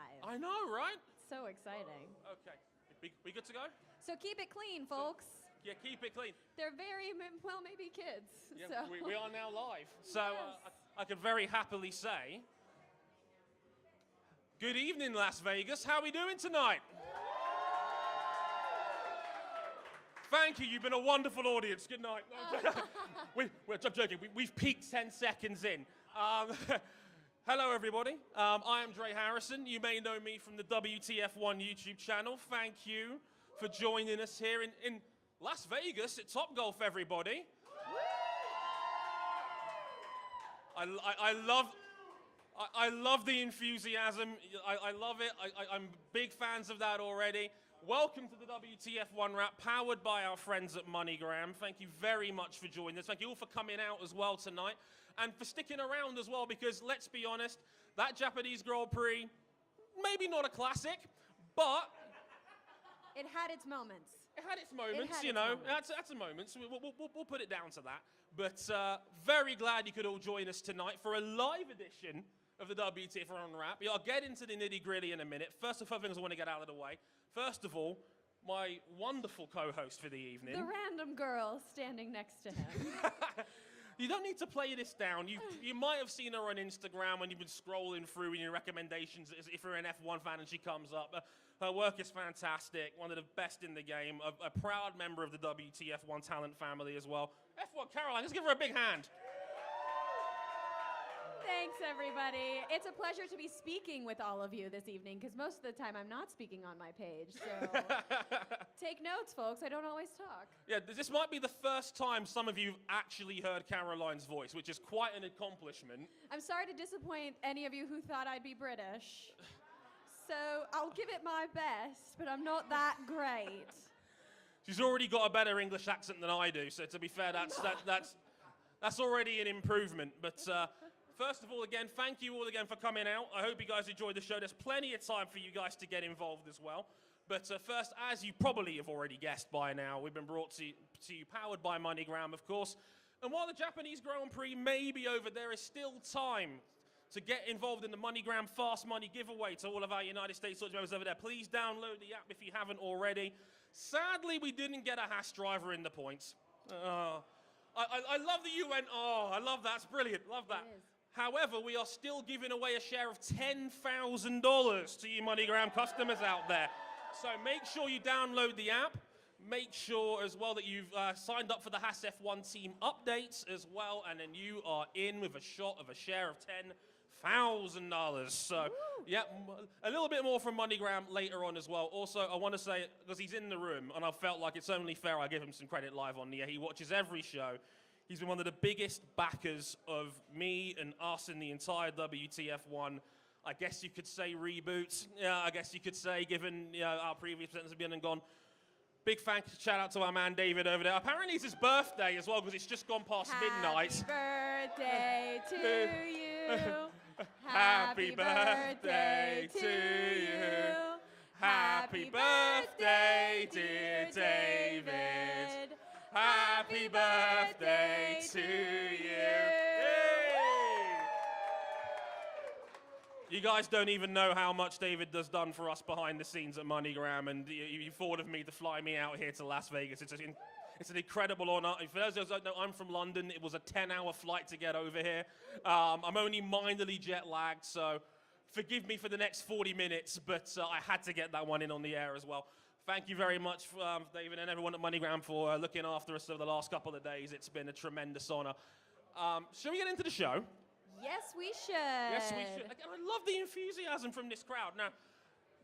live. I know, right? So exciting. Okay. We good to go? So keep it clean, folks. Yeah, keep it clean. They're very, well, maybe kids. Yeah, so. we are now live. So Yes. I could very happily say, good evening, Las Vegas. How are we doing tonight? Thank you. You've been a wonderful audience. Good night. I'm joking. We've peaked 10 seconds in. Hello, everybody. I am Dre Harrison. You may know me from the WTF1 YouTube channel. Thank you for joining us here in Las Vegas at Topgolf, everybody. I love the enthusiasm. I love it. I'm big fans of that already. Welcome to the WTF1 Wrap, powered by our friends at Moneygram. Thank you very much for joining us. Thank you all for coming out as well tonight, and for sticking around as well, because let's be honest, that Japanese Grand Prix, maybe not a classic, but It had its moments. it had its moments, had you its know. moments. That's a moment, so we'll put it down to that. But very glad you could all join us tonight for a live edition of the WTF1 Wrap. Yeah, I'll get into the nitty-gritty in a minute. First of all, things I want to get out of the way. First of all, my wonderful co-host for the evening. The random girl standing next to him. You don't need to play this down. You might have seen her on Instagram when you've been scrolling through in your recommendations if you're an F1 fan and she comes up. Her work is fantastic, one of the best in the game, a proud member of the WTF1 talent family as well. F1 Caroline, let's give her a big hand. Thanks, everybody. It's a pleasure to be speaking with all of you this evening, because most of the time I'm not speaking on my page. So take notes, folks. I don't always talk. Yeah, this might be the first time some of you have actually heard Caroline's voice, which is quite an accomplishment. I'm sorry to disappoint any of you who thought I'd be British. So I'll give it my best, but I'm not that great. She's already got a better English accent than I do, so to be fair, that's already an improvement. But first of all, again, thank you all again for coming out. I hope you guys enjoyed the show. There's plenty of time for you guys to get involved as well. But first, as you probably have already guessed by now, we've been brought to you powered by Moneygram, of course. And while the Japanese Grand Prix may be over, there is still time to get involved in the Moneygram Fast Money giveaway to all of our United States audience members over there. Please download the app if you haven't already. Sadly, we didn't get a Haas driver in the points. I love that you went, oh, I love that. It's brilliant. Love that. It is. However, we are still giving away a share of $10,000 to you Moneygram customers out there. So make sure you download the app. Make sure as well that you've signed up for the Haas F1 team updates as well, and then you are in with a shot of a share of $10,000. So, yeah, a little bit more from Moneygram later on as well. Also, I want to say, because he's in the room, and I felt like it's only fair I give him some credit live on the air. He watches every show. He's been one of the biggest backers of me and us in the entire WTF1, I guess you could say, reboot. Yeah, I guess you could say, given our previous presenters have been and gone. Big shout out to our man David over there. Apparently it's his birthday as well, because it's just gone past midnight. Happy birthday to you. Happy birthday to you. Happy birthday, dear David. Happy birthday to you. Yay! You guys don't even know how much David has done for us behind the scenes at Moneygram, and you thought of me to fly me out here to Las Vegas. It's an incredible honor. For those who don't know, I'm from London. It was a 10-hour flight to get over here. I'm only minorly jet lagged, so forgive me for the next 40 minutes, but I had to get that one in on the air as well. Thank you very much, David, and everyone at Moneygram for looking after us over the last couple of days. It's been a tremendous honor. Shall we get into the show? Yes, we should. Yes, we should. Again, I love the enthusiasm from this crowd. Now,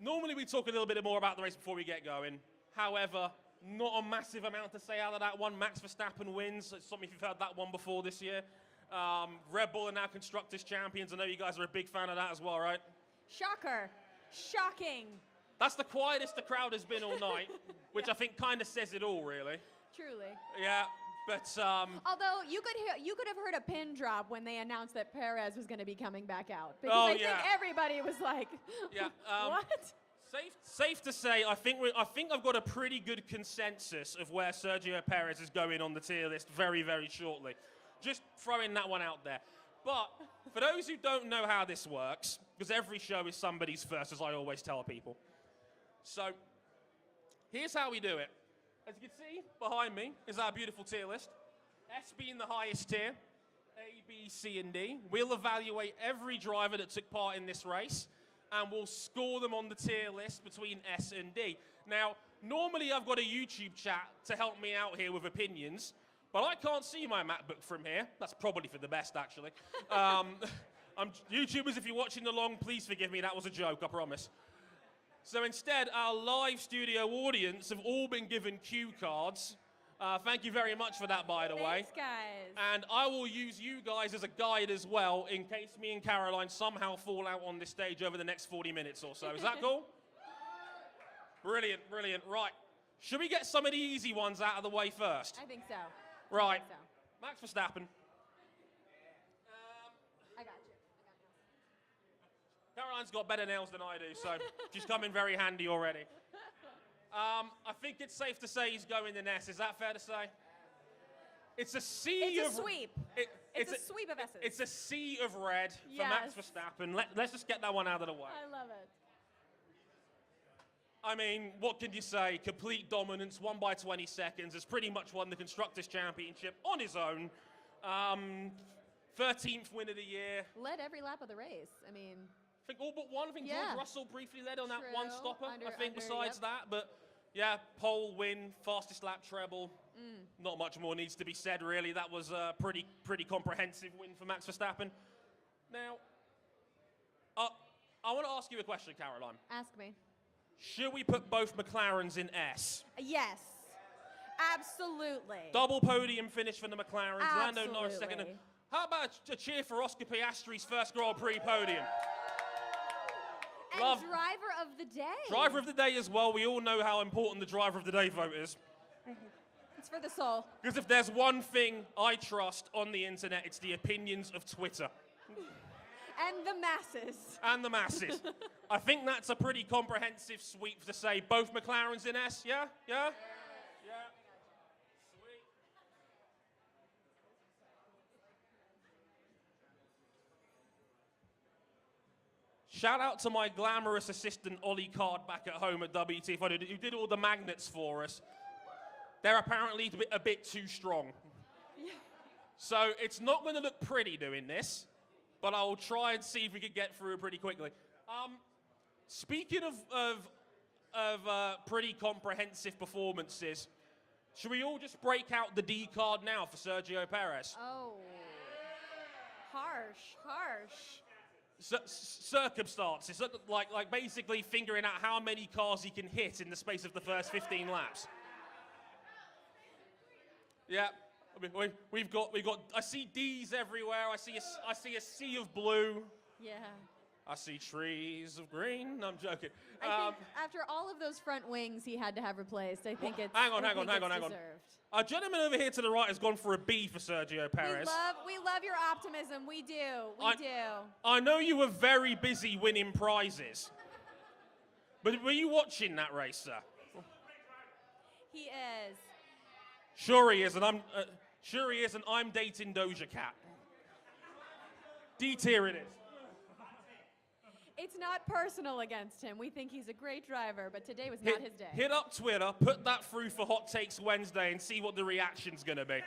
normally we talk a little bit more about the race before we get going. However, not a massive amount to say out of that one. Max Verstappen wins. It's something if you've heard that one before this year. Red Bull are now Constructors champions. I know you guys are a big fan of that as well, right? Shocker. Shocking. That's the quietest the crowd has been all night, which I think kind of says it all, really. Truly. Yeah, but Although you could have heard a pin drop when they announced that Perez was going to be coming back out, because I think everybody was like, yeah, "What?" Safe to say, I think I've got a pretty good consensus of where Sergio Perez is going on the tier list very, very shortly. Just throwing that one out there. But for those who don't know how this works, because every show is somebody's first, as I always tell people. So here's how we do it. As you can see, behind me is our beautiful tier list. S being the highest tier, A, B, C, and D. We'll evaluate every driver that took part in this race, and we'll score them on the tier list between S and D. Now, normally I've got a YouTube chat to help me out here with opinions, but I can't see my MacBook from here. That's probably for the best, actually. YouTubers, if you're watching along, please forgive me. That was a joke, I promise. So instead, our live studio audience have all been given cue cards. Thank you very much for that, by the way. Thanks, guys. And I will use you guys as a guide as well in case me and Caroline somehow fall out on this stage over the next 40 minutes or so. Is that cool? Brilliant, brilliant. Right. Should we get some of the easy ones out of the way first? I think so. Right. I think so. Max Verstappen. I got you. Caroline's got better nails than I do, so she's come in very handy already. I think it's safe to say he's going in S. Is that fair to say? It's a sea of... It's a sweep. It's a sweep of S's. It's a sea of red for Yes. Max Verstappen. Let's just get that one out of the way. I love it. I mean, what can you say? Complete dominance, won by 20 seconds, has pretty much won the Constructors' Championship on his own. 13th win of the year. Led every lap of the race. I mean... I think all but one. I think Yeah. George Russell briefly led on that True. one stopper. I think besides yep. that, but yeah, pole win, fastest lap treble. Not much more needs to be said, really. That was a pretty comprehensive win for Max Verstappen. Now, I want to ask you a question, Caroline. Ask me. Should we put both McLarens in S? Yes. Absolutely. Double podium finish for the McLarens. Lando Norris second. Absolutely. How about a cheer for Oscar Piastri's first Grand Prix podium? And Love- driver of the day. Driver of the day as well. We all know how important the driver of the day vote is. It's for the soul. Because if there's one thing I trust on the internet, it's the opinions of Twitter. And the masses. And the masses. I think that's a pretty comprehensive sweep to say both McLarens in S, yeah? Yeah? Yeah. Sweet. Shout out to my glamorous assistant, Ollie Card, back at home at WTF1, who did all the magnets for us. They're apparently a bit too strong. Yeah. So it's not going to look pretty doing this, but I will try and see if we can get through it pretty quickly. Speaking of pretty comprehensive performances, should we all just break out the D card now for Sergio Perez? Oh. Harsh. Circumstances, like basically figuring out how many cars he can hit in the space of the first 15 laps. Yeah, we've got. I see D's everywhere. I see a sea of blue. Yeah. I see trees of green. No, I'm joking. I think after all of those front wings he had to have replaced, I think it's hang on. deserved. A gentleman over here to the right has gone for a B for Sergio Perez. We love your optimism. We do. We do. I know you were very busy winning prizes, but were you watching that race, sir? He is. Sure he is, and I'm dating Doja Cat. D tier it is. It's not personal against him. We think he's a great driver, but today was not his day. Hit up Twitter, put that through for Hot Takes Wednesday, and see what the reaction's gonna be.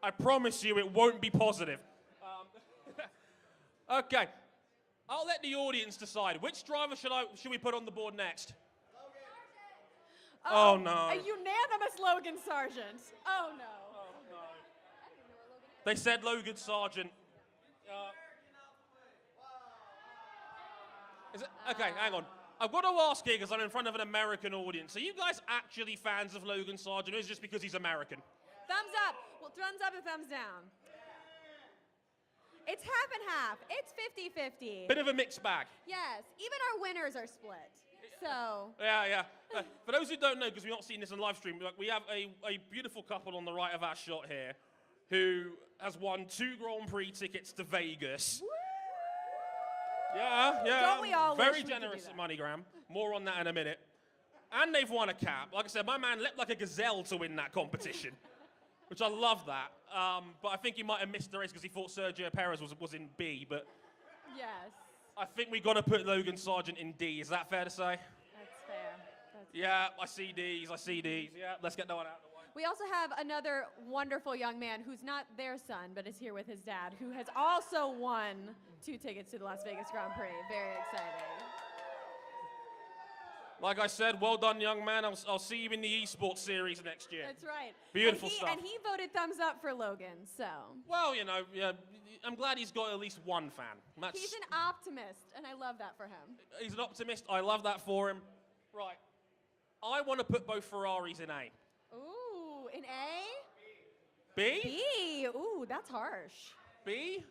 I promise you, it won't be positive. Okay, I'll let the audience decide. Which driver should we put on the board next? Oh no! A unanimous Logan Sargent. Oh no! Oh no! They said Logan Sargent. Is it? Okay, hang on. I've got to ask here because I'm in front of an American audience. Are you guys actually fans of Logan Sargent, or is it just because he's American? Thumbs up. Well, thumbs up or thumbs down. It's half and half. It's 50-50. Bit of a mixed bag. Yes. Even our winners are split. So. Yeah. For those who don't know, because we've not seen this on live stream, we have a beautiful couple on the right of our shot here who has won 2 Grand Prix tickets to Vegas. Woo! Yeah. Don't we all Very wish we could generous do at that? Moneygram. More on that in a minute. And they've won a cap. Like I said, my man leapt like a gazelle to win that competition, which I love that. But I think he might have missed the race because he thought Sergio Perez was in B. But Yes. I think we got to put Logan Sargent in D. Is that fair to say? That's fair. Yeah, I see D's. Yeah, let's get that one out of the way. We also have another wonderful young man who's not their son, but is here with his dad, who has also won 2 tickets to the Las Vegas Grand Prix. Very exciting. Like I said, well done, young man. I'll see you in the esports series next year. That's right. Beautiful stuff. And he voted thumbs up for Logan, so. Well, you know, yeah, I'm glad he's got at least one fan. He's an optimist, and I love that for him. He's an optimist. I love that for him. Right. I want to put both Ferraris in A. Ooh, in A? B? B. Ooh, that's harsh. B?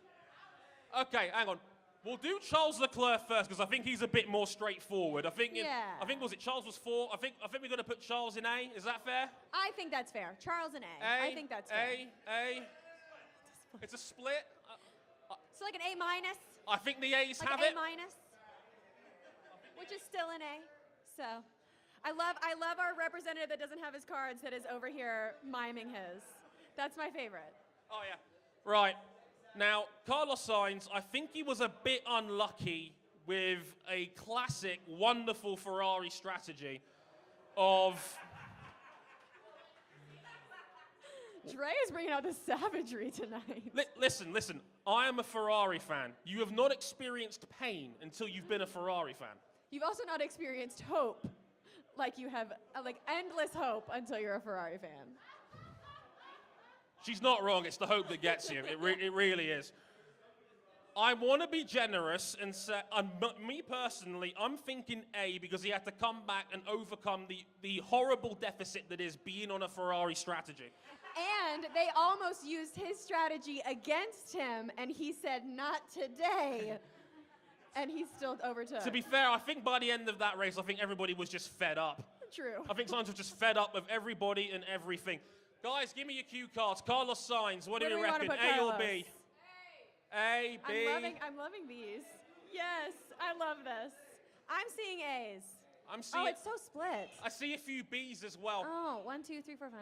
Okay, hang on. We'll do Charles Leclerc first because I think he's a bit more straightforward. I think was it Charles was 4. I think we're going to put Charles in A. Is that fair? I think that's fair. Charles in A. I think that's fair. A. It's a split. So like an A minus? I think the A's like have A it. minus, which is still an A. So I love our representative that doesn't have his cards that is over here miming his. That's my favorite. Oh yeah. Right. Now, Carlos Sainz, I think he was a bit unlucky with a classic, wonderful Ferrari strategy of... Dre is bringing out the savagery tonight. Listen. I am a Ferrari fan. You have not experienced pain until you've been a Ferrari fan. You've also not experienced hope, like you have like endless hope until you're a Ferrari fan. She's not wrong. It's the hope that gets you. It really is. I want to be generous and say, me personally, I'm thinking A because he had to come back and overcome the horrible deficit that is being on a Ferrari strategy. And they almost used his strategy against him, and he said, not today. And he still overtook. To be fair, I think by the end of that race, I think everybody was just fed up. True. I think Sainz was just fed up of everybody and everything. Guys, give me your cue cards. Carlos Sainz, what do you reckon? A or B? A, B. I'm loving these. Yes, I love this. I'm seeing A's. Oh, it's so split. I see a few B's as well. Oh, 1, 2, 3, 4, 5.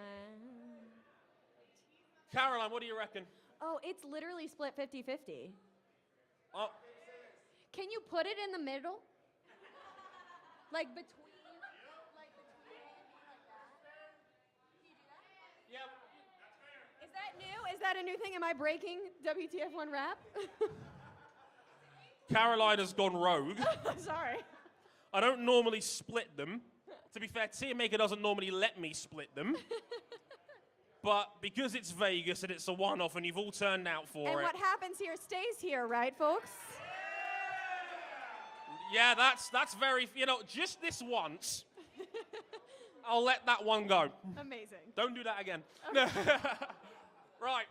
Caroline, what do you reckon? Oh, it's literally split 50-50. Oh. Can you put it in the middle? Like between? Is that new? Is that a new thing? Am I breaking WTF1 Wrap? Caroline has gone rogue. Sorry. I don't normally split them. To be fair, Tia Maker doesn't normally let me split them. But because it's Vegas and it's a one-off and you've all turned out for it. And what happens here stays here, right, folks? Yeah, that's very, just this once. I'll let that one go. Amazing. Don't do that again. Okay. Right.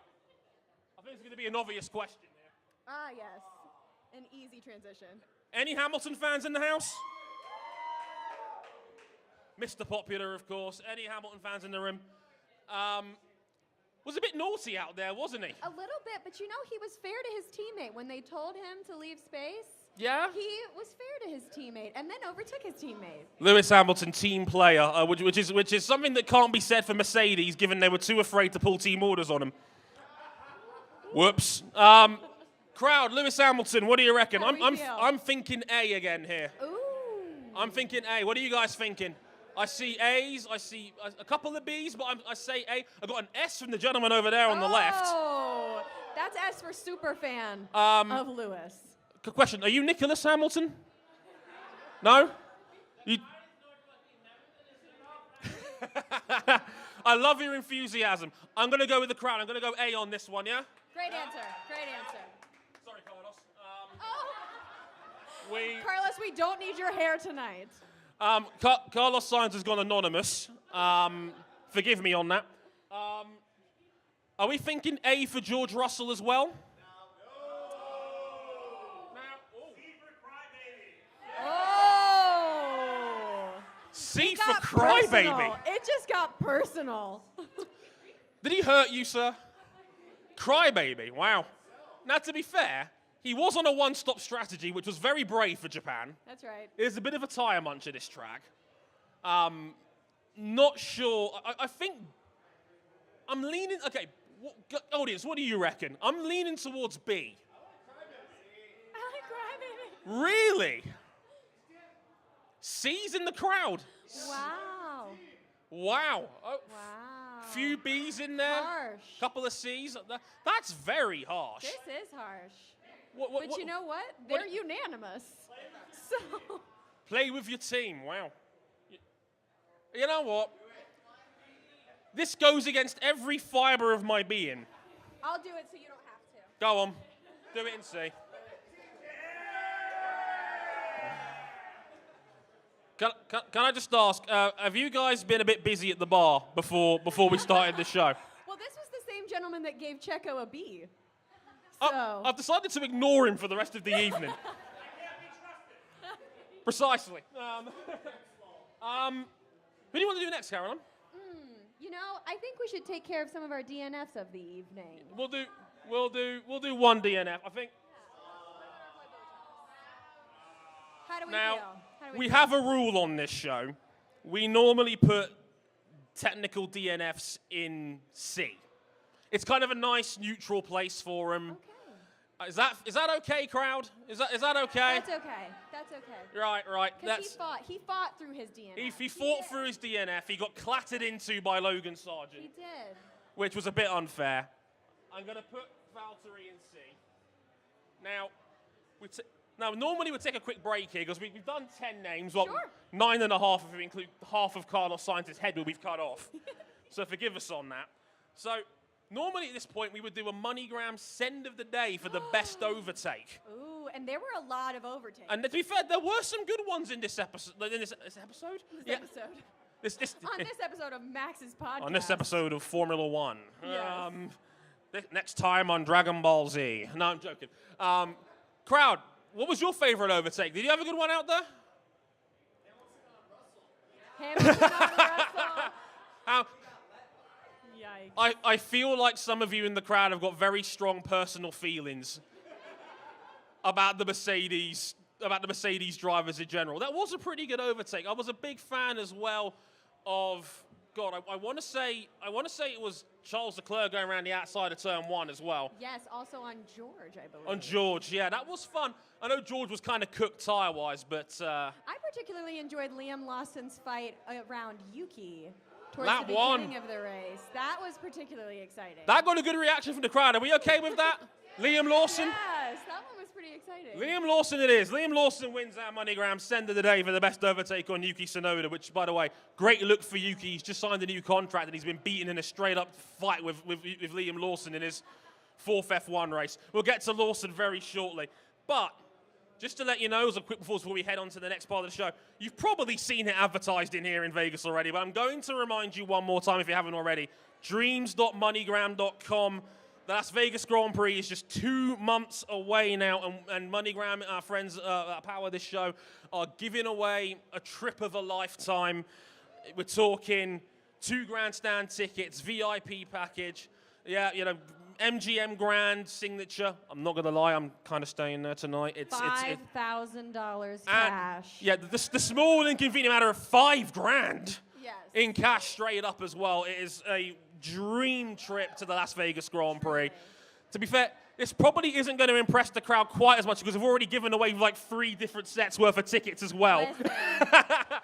I think it's going to be an obvious question here. Ah, yes. An easy transition. Any Hamilton fans in the house? Mr. Popular, of course. Any Hamilton fans in the room? Was a bit naughty out there, wasn't he? A little bit, but he was fair to his teammate when they told him to leave space. Yeah? He was fair to his teammate and then overtook his teammate. Lewis Hamilton, team player, which is something that can't be said for Mercedes, given they were too afraid to pull team orders on him. Whoops. Crowd, Lewis Hamilton, what do you reckon? I'm thinking A again here. Ooh. I'm thinking A. What are you guys thinking? I see A's, I see a couple of B's, but I say A. I got an S from the gentleman over there on the left. Oh, that's S for super fan of Lewis. Question, are you Nicholas Hamilton? No? You... I love your enthusiasm. I'm going to go with the crowd. I'm going to go A on this one, yeah? Great answer. Great answer. Sorry, Carlos. Carlos, we don't need your hair tonight. Carlos Sainz has gone anonymous. Forgive me on that. Are we thinking A for George Russell as well? C for crybaby. It just got personal. Did he hurt you, sir? Crybaby. Wow. Now, to be fair, he was on a one-stop strategy, which was very brave for Japan. That's right. There's a bit of a tire munch at this track. Not sure. I think I'm leaning. Okay, audience, what do you reckon? I'm leaning towards B. I like Really? C's in the crowd. Wow. Wow. Oh, Wow. few B's in there. Harsh. Couple of C's. That's very harsh. This is harsh. What, You know what? They're unanimous. So. Play with your team. Wow. You know what? This goes against every fiber of my being. I'll do it so you don't have to. Go on. Do it and see. Can I just ask, have you guys been a bit busy at the bar before we started the show? Well, this was the same gentleman that gave Checo a B. So. I've decided to ignore him for the rest of the evening. Precisely. Who do you want to do next, Caroline? You know, I think we should take care of some of our DNFs of the evening. We'll do one DNF. I think. How do we Now, feel? we have a rule on this show. We normally put technical DNFs in C. It's kind of a nice neutral place for them. Okay. Is that okay, crowd? Is that okay? That's okay. That's okay. Right. Because he fought through his DNF. He fought through his DNF. He got clattered into by Logan Sargent. He did. Which was a bit unfair. I'm going to put Valtteri in C. Now, normally we'd take a quick break here because we've done 10 names. Well, Sure. 9.5 if we include half of Carlos Sainz's head we've cut off. So forgive us on that. So normally at this point we would do a Moneygram send of the day for the best overtake. Ooh, and there were a lot of overtakes. And to be fair, there were some good ones in this episode. Episode. This On this episode of Max's podcast. on this episode of Formula One. Yes. Next time on Dragon Ball Z. No, I'm joking. Crowd, what was your favorite overtake? Did you have a good one out there? Hamilton on Russell. How? Yikes. I feel like some of you in the crowd have got very strong personal feelings about the Mercedes drivers in general. That was a pretty good overtake. I was a big fan as well of I want to say it was Charles Leclerc going around the outside of turn 1 as well. Yes, also on George, I believe. On George, yeah, that was fun. I know George was kind of cooked tire-wise, but I particularly enjoyed Liam Lawson's fight around Yuki towards That the one. beginning of the race. That was particularly exciting. that got a good reaction from the crowd. Are we okay with that? Liam Lawson? Yes, that one was pretty exciting. Liam Lawson it is. Liam Lawson wins our Moneygram send of the day for the best overtake on Yuki Tsunoda, which, by the way, great look for Yuki. He's just signed a new contract and he's been beaten in a straight-up fight with Liam Lawson in his 4th F1 race. We'll get to Lawson very shortly. But just to let you know, as a quick before we head on to the next part of the show, you've probably seen it advertised in here in Vegas already, but I'm going to remind you one more time if you haven't already. Dreams.moneygram.com. The Las Vegas Grand Prix is just 2 months away now, and MoneyGram, our friends that power this show, are giving away a trip of a lifetime. We're talking 2 grandstand tickets, VIP package, MGM Grand signature. I'm not going to lie, I'm kind of staying there tonight. It's $5,000 cash. Yeah, the small inconvenient matter of $5,000 Yes. in cash straight up as well. It is a dream trip to the Las Vegas Grand Prix. To be fair, this probably isn't going to impress the crowd quite as much because we've already given away like 3 different sets worth of tickets as well. Listen,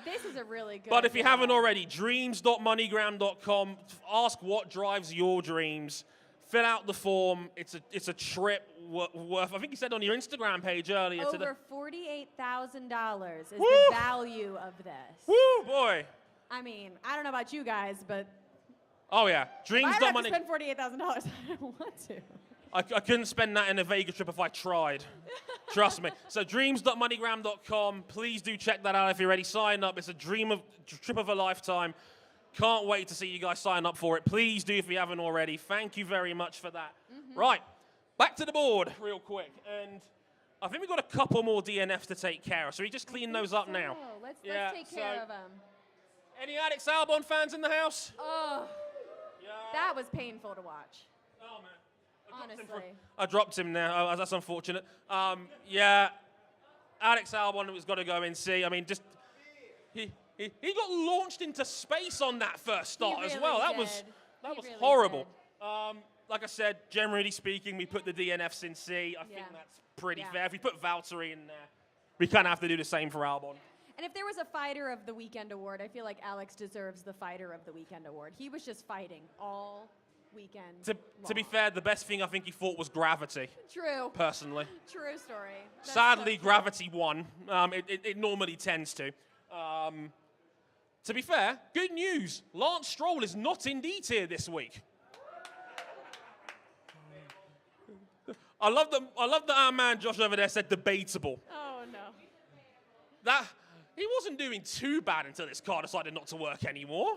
this is a really good But if you deal. haven't already, dreams.moneygram.com. Ask what drives your dreams. Fill out the form. It's a trip worth. I think you said on your Instagram page earlier today. Over $48,000 is Woo! the value of this. Woo, boy. I mean, I don't know about you guys, but Oh yeah, if I dreams. ever have to spend $48,000, I don't want to. I couldn't spend that in a Vegas trip if I tried. Trust me. So dreams.moneygram.com. Please do check that out if you're ready. Sign up. It's a trip of a lifetime. Can't wait to see you guys sign up for it. Please do if you haven't already. Thank you very much for that. Mm-hmm. Right, back to the board real quick. And I think we've got a couple more DNFs to take care of. So we just clean those up now. Let's Yeah, take care of them. Any Alex Albon fans in the house? Oh, Yeah. that was painful to watch. Oh, man. Honestly. I dropped him there. Oh, that's unfortunate. Yeah, Alex Albon was got to go in C. I mean, just he got launched into space on that first start as well. That was really horrible. Like I said, generally speaking, we put the DNFs in C. I think Yeah. that's pretty Yeah. fair. If we put Valtteri in there, we kind of have to do the same for Albon. And if there was a Fighter of the Weekend award, I feel like Alex deserves the Fighter of the Weekend award. He was just fighting all weekend To be fair, the best thing I think he fought was gravity. True. Personally. True story. That's Sadly, so gravity won. It normally tends to. To be fair, good news. Lance Stroll is not in D tier this week. I love that our man Josh over there said debatable. Oh, no. That he wasn't doing too bad until his car decided not to work anymore.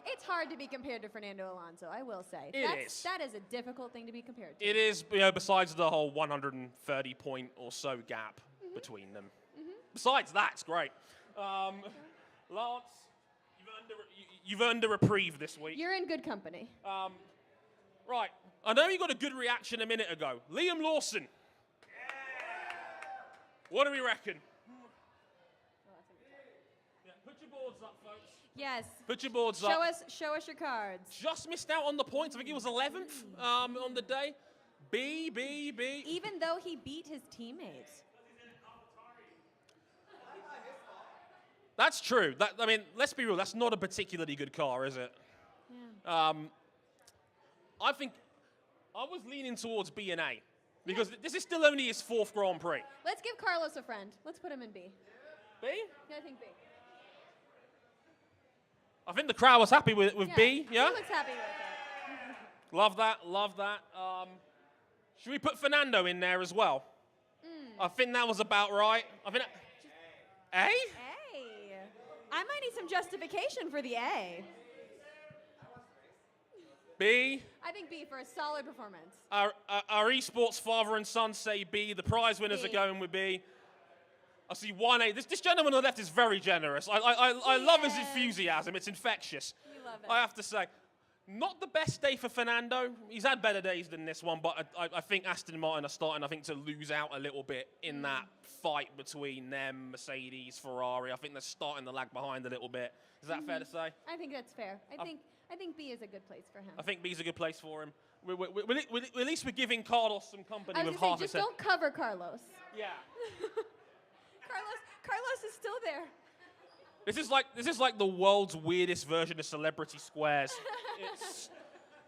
It's hard to be compared to Fernando Alonso, I will say. It is. That is a difficult thing to be compared to. It is, you know, besides the whole 130 point or so gap between them. Besides that, it's great. Lance, you've earned a reprieve this week. You're in good company. Right, I know you got a good reaction a minute ago. Liam Lawson. What do we reckon? Yeah, put your boards up, folks. Yes. Put your boards up. Show us your cards. Just missed out on the points. I think he was 11th on the day. B. Even though he beat his teammates. That's true. I mean, let's be real. That's not a particularly good car, is it? Yeah. I think I was leaning towards B and A because this is still only his 4th Grand Prix. Let's give Carlos a friend. Let's put him in B. B? Yeah, I think B. I think the crowd was happy with B. Yeah. He looks happy with it. Love that. Should we put Fernando in there as well? I think that was about right. I think. A? A. I might need some justification for the A. B. I think B for a solid performance. Our esports father and son say B. The prize winners B. are going with B. I see 1A. This gentleman on the left is very generous. I love his enthusiasm. It's infectious. We love it. I have to say. Not the best day for Fernando. He's had better days than this one, but I think Aston Martin are starting, to lose out a little bit in that fight between them, Mercedes, Ferrari. I think they're starting to lag behind a little bit. Is that fair to say? I think that's fair. I think B is a good place for him. I think B's a good place for him. At least we're giving Carlos some company I was with gonna half say, his just head. don't cover Carlos. Yeah. Carlos is still there. This is like the world's weirdest version of Celebrity Squares.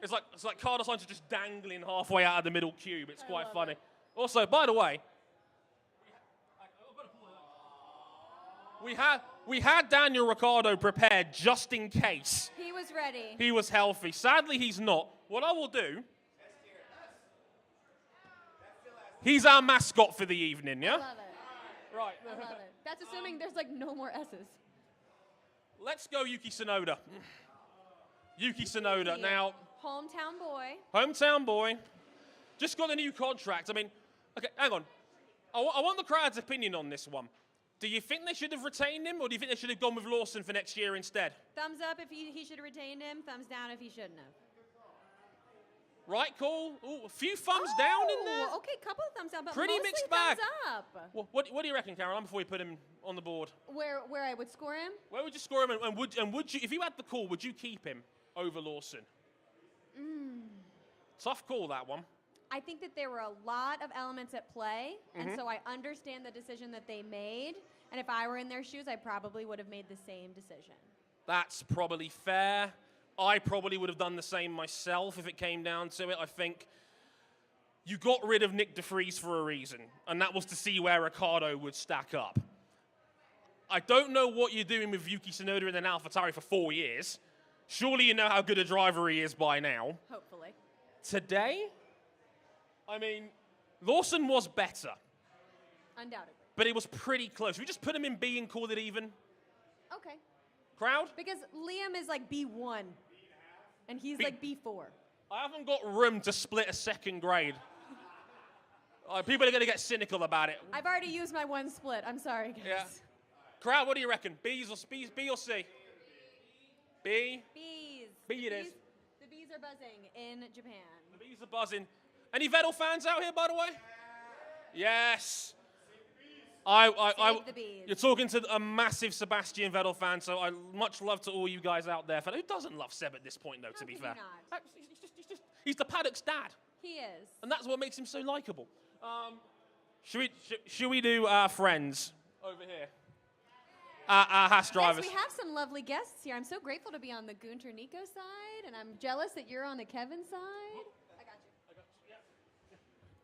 It's like Carlos Sainz just dangling halfway out of the middle cube. It's quite funny. It. Also, by the way, we had Daniel Ricciardo prepared just in case. He was ready. He was healthy. Sadly, he's not. What I will do. He's our mascot for the evening, yeah? I love it. Right. I love it. That's assuming there's like no more S's. Let's go Yuki Tsunoda. Yuki Tsunoda. Now, Hometown boy. Just got a new contract. I mean, okay, hang on. I want the crowd's opinion on this one. Do you think they should have retained him, or do you think they should have gone with Lawson for next year instead? Thumbs up if he should have retained him. Thumbs down if he shouldn't have. Right call. Ooh, a few thumbs down in there. Okay, couple of thumbs down, but Pretty mostly mixed bag. thumbs up. Well, what do you reckon, Caroline, before we put him on the board? Where I would score him? Where would you score him, and would you, if you had the call, would you keep him over Lawson? Tough call, that one. I think that there were a lot of elements at play, and so I understand the decision that they made. And if I were in their shoes, I probably would have made the same decision. That's probably fair. I probably would have done the same myself if it came down to it. I think you got rid of Nick de Vries for a reason, and that was to see where Ricciardo would stack up. I don't know what you're doing with Yuki Tsunoda in an AlphaTauri for 4 years. Surely you know how good a driver he is by now. Hopefully. Today, I mean, Lawson was better. Undoubtedly. But it was pretty close. We just put him in B and called it even. Okay. Crowd? Because Liam is like B1, and he's like B4. I haven't got room to split a second grade. People are going to get cynical about it. I've already used my one split. I'm sorry, guys. Yeah. Crowd, what do you reckon? B or C? B? Bees. B it is. The bees are buzzing in Japan. The bees are buzzing. Any Vettel fans out here, by the way? Yes. Save the bees. You're talking to a massive Sebastian Vettel fan, so I much love to all you guys out there. Who doesn't love Seb at this point, though, to be fair? Not? He's the paddock's dad. He is. And that's what makes him so likable. Should we do friends? over here. Haas drivers. Yes, we have some lovely guests here. I'm so grateful to be on the Gunter Nico side, and I'm jealous that you're on the Kevin side. I got you. Yeah.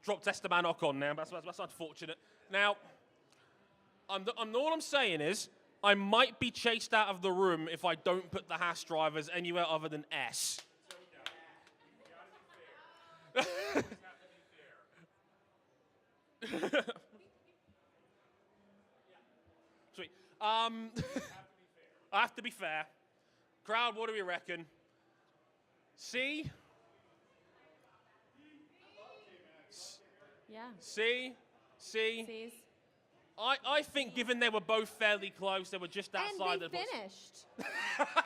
Dropped Esteban Ocon now. That's unfortunate. Now, all I'm saying is, I might be chased out of the room if I don't put the Haas drivers anywhere other than S. Sweet. I have to be fair. Crowd, what do we reckon? C? Yeah. C? C's. I think given they were both fairly close, they were just outside and they the finished.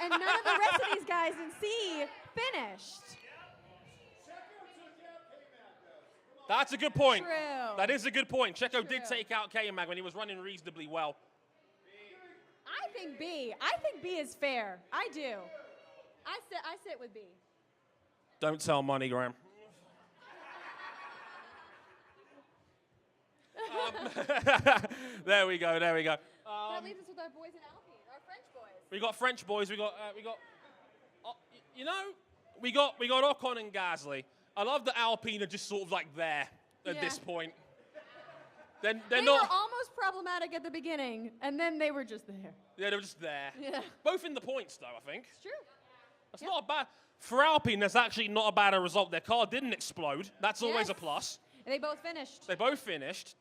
And none of the rest of these guys in C finished. That's a good point. True. That is a good point. Checo True. did take out K-Mag when he was running reasonably well. I think B. I think B is fair. I do. I sit with B. Don't tell Moneygram. There we go. That leaves us with our boys in Alpine, our French boys. We got French boys. We got. We got Ocon and Gasly. I love that Alpine are just sort of like there at this point. They're They not. were almost problematic at the beginning, and then they were just there. Yeah, they were just there. Yeah. Both in the points, though, I think. It's true. That's not a bad. For Alpine, that's actually not a bad result. Their car didn't explode. That's always a plus. And they both finished. They both finished.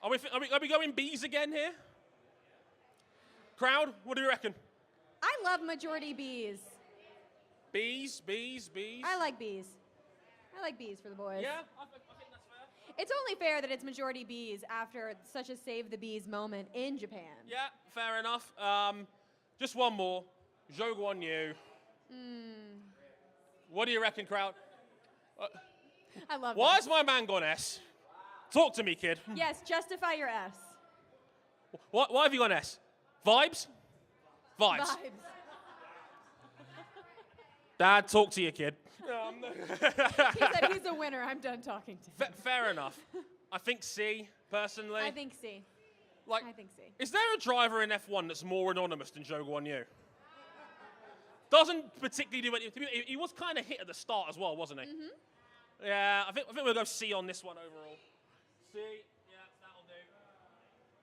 Are we going Bs again here? Crowd, what do you reckon? I love majority Bs. Bs. I like Bs. I like Bs for the boys. Yeah, I think that's fair. It's only fair that it's majority Bs after such a save the Bs moment in Japan. Yeah, fair enough. Just one more. Zhou Guanyu. What do you reckon, crowd? I love Why this. has my man gone S? Talk to me, kid. Yes, justify your S. Why have you gone S? Vibes? Vibes. Dad, talk to your kid. He said he's a winner. I'm done talking to him. Fair enough. I think C, personally. I think C. Like, I think C. Is there a driver in F1 that's more anonymous than Zhou Guanyu? Doesn't particularly do anything. He was kind of hit at the start as well, wasn't he? Mm-hmm. Yeah, I think we'll go C on this one overall. C, yeah, that'll do.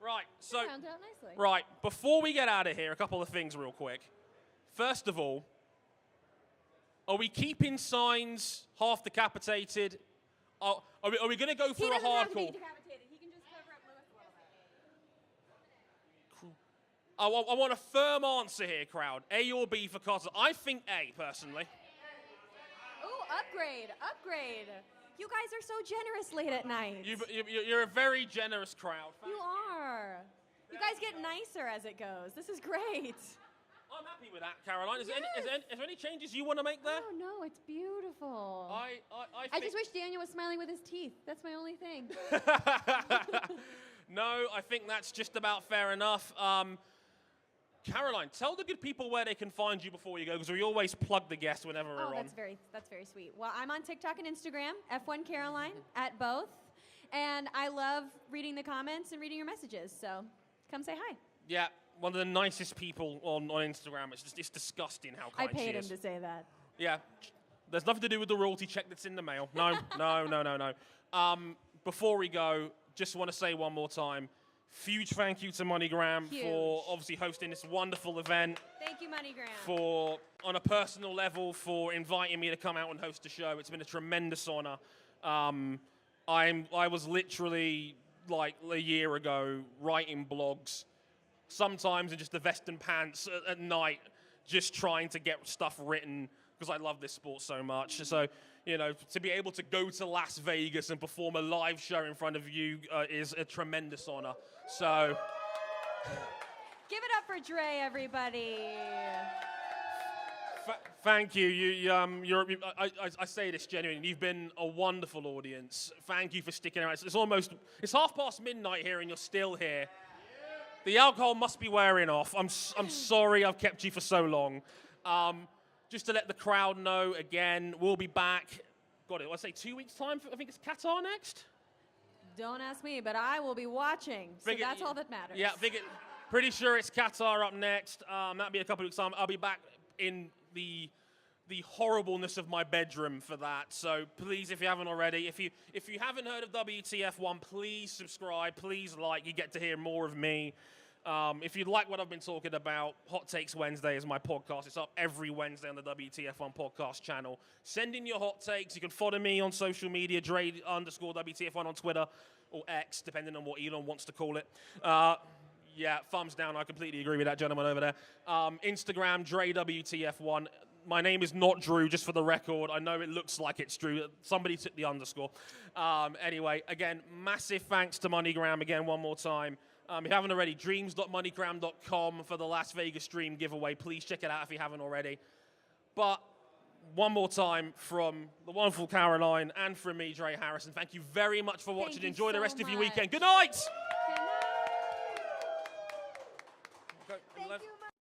Right, so Round out nicely. right, before we get out of here, a couple of things real quick. First of all, are we keeping signs half decapitated? Are we going to go for He a doesn't have to be hardcore? decapitated. He can just cover up Lewis a little bit. I want a firm answer here, crowd. A or B for Costa? I think A, personally. Ooh, upgrade. You guys are so generous late at night. You're a very generous crowd. You are. You guys get nicer as it goes. This is great. I'm happy with that, Caroline. Is Yes. there any changes you want to make there? Oh, no, it's beautiful. I I just wish Daniel was smiling with his teeth. That's my only thing. No, I think that's just about fair enough. Caroline, tell the good people where they can find you before you go, because we always plug the guests whenever we're on. That's very sweet. Well, I'm on TikTok and Instagram, F1 Caroline, at both. And I love reading the comments and reading your messages. So come say hi. Yeah, one of the nicest people on Instagram. It's disgusting how kind I paid she him is. to say that. Yeah, there's nothing to do with the royalty check that's in the mail. No. Before we go, just want to say one more time, huge thank you to Moneygram for obviously hosting this wonderful event. Thank you, Moneygram. For, on a personal level, for inviting me to come out and host the show. It's been a tremendous honor. I was literally, like, a year ago writing blogs, sometimes in just the vest and pants at night, just trying to get stuff written because I love this sport so much. So, you know, to be able to go to Las Vegas and perform a live show in front of you is a tremendous honor. So, give it up for Dre, everybody. Thank you. I say this genuinely. You've been a wonderful audience. Thank you for sticking around. It's midnight here, and you're still here. The alcohol must be wearing off. I'm sorry I've kept you for so long. Just to let the crowd know again, we'll be back. Got it. I say 2 weeks time. I think it's Qatar next. Don't ask me, but I will be watching. So that's all that matters. Yeah, pretty sure it's Qatar up next. That'll be a couple of weeks' time. I'll be back in the horribleness of my bedroom for that. So please, if you haven't already, if you haven't heard of WTF1, please subscribe, please like. You get to hear more of me. If you like what I've been talking about, Hot Takes Wednesday is my podcast. It's up every Wednesday on the WTF1 podcast channel. Send in your hot takes. You can follow me on social media, Dre_WTF1 on Twitter, or X, depending on what Elon wants to call it. Yeah, thumbs down. I completely agree with that gentleman over there. Instagram, DreWTF1. My name is not Drew, just for the record. I know it looks like it's Drew. Somebody took the underscore. Anyway, again, massive thanks to Moneygram again one more time. If you haven't already, dreams.moneygram.com for the Las Vegas stream giveaway. Please check it out if you haven't already. But one more time from the wonderful Caroline and from me, Dre Harrison, thank you very much for watching. Enjoy the rest of your weekend. Good night! Good night. Thank you.